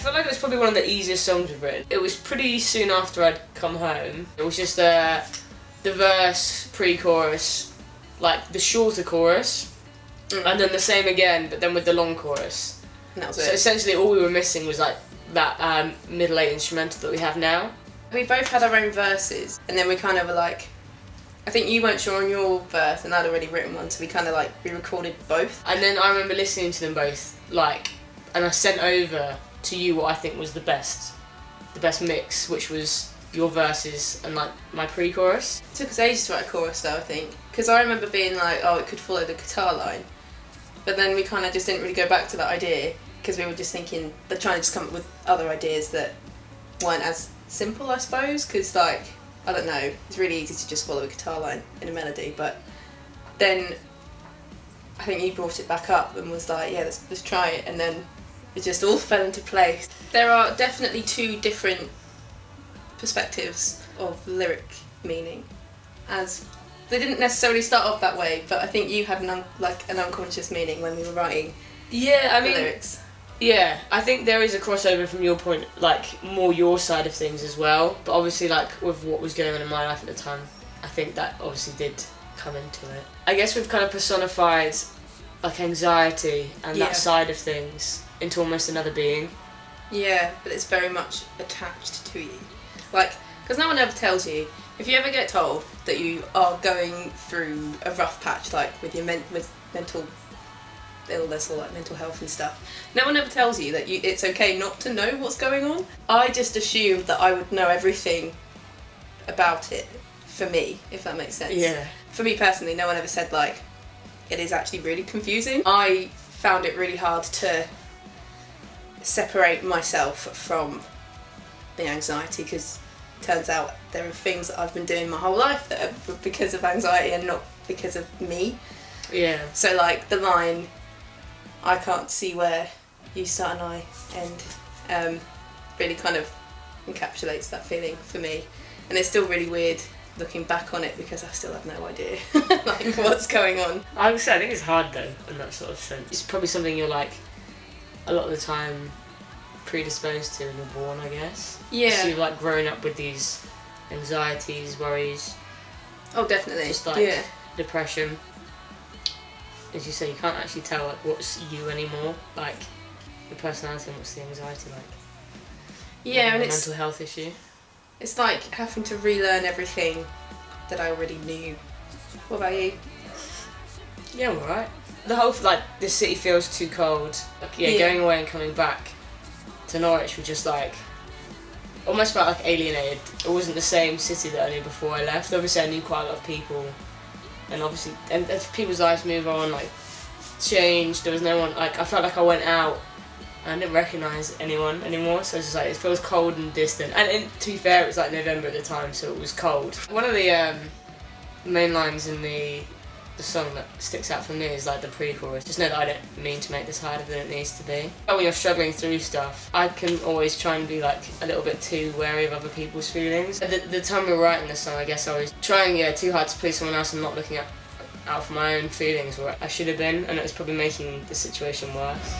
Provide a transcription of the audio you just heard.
felt like it was probably one of the easiest songs we've written. It was pretty soon after I'd come home. It was just the verse, pre-chorus, like the shorter chorus, and then the same again, but then with the long chorus. And that was So it. essentially all we were missing was like that middle eight instrumental that we have now. We both had our own verses, and then we kind of were like, I think you weren't sure on your verse, and I'd already written one, so we kind of like re-recorded both. And then I remember listening to them both, like, and I sent over to you what I think was the best mix, which was your verses and like my pre-chorus. It took us ages to write a chorus though, I think, because I remember being like, oh, it could follow the guitar line, but then we kind of just didn't really go back to that idea because we were just thinking, they're trying to just come up with other ideas that weren't as simple, I suppose, because like, I don't know, it's really easy to just follow a guitar line in a melody, but then I think you brought it back up and was like, yeah, let's try it, and then it just all fell into place. There are definitely two different perspectives of lyric meaning, as they didn't necessarily start off that way, but I think you had an unconscious meaning when we were writing the lyrics. Yeah, I think there is a crossover from your point, like more your side of things as well, but obviously like with what was going on in my life at the time, I think that obviously did come into it. I guess we've kind of personified like anxiety and that side of things into almost another being. Yeah, but it's very much attached to you. Like, because no one ever tells you, if you ever get told that you are going through a rough patch, like with your with mental illness or like mental health and stuff, no one ever tells you that it's okay not to know what's going on. I just assumed that I would know everything about it, for me, if that makes sense. Yeah. For me personally, no one ever said like, it is actually really confusing. I found it really hard to separate myself from the anxiety, because it turns out there are things that I've been doing my whole life that are because of anxiety and not because of me. Yeah. So like the line, I can't see where you start and I end, really kind of encapsulates that feeling for me. And it's still really weird looking back on it because I still have no idea like what's going on. I would say I think it's hard though in that sort of sense. It's probably something you're like a lot of the time predisposed to when you're born, I guess. Yeah. So you've like grown up with these anxieties, worries. Oh, definitely. Just like depression. As you say, you can't actually tell like what's you anymore, like the personality and what's the anxiety like. Yeah, and a it's mental health issue. It's like having to relearn everything that I already knew. What about you? Yeah, I'm alright. The whole like the city feels too cold. Like, going away and coming back to Norwich was just like almost felt like alienated. It wasn't the same city that I knew before I left. Obviously, I knew quite a lot of people, and obviously, and as people's lives move on, like changed. There was no one. Like I felt like I went out and I didn't recognise anyone anymore. So it's just like it feels cold and distant. And to be fair, it was like November at the time, so it was cold. One of the main lines in the song that sticks out for me is like the pre-chorus. Just know that I don't mean to make this harder than it needs to be. When you're struggling through stuff, I can always try and be like a little bit too wary of other people's feelings. At the time we were writing this song, I guess I was trying too hard to please someone else and not looking out for my own feelings where I should have been, and it was probably making the situation worse.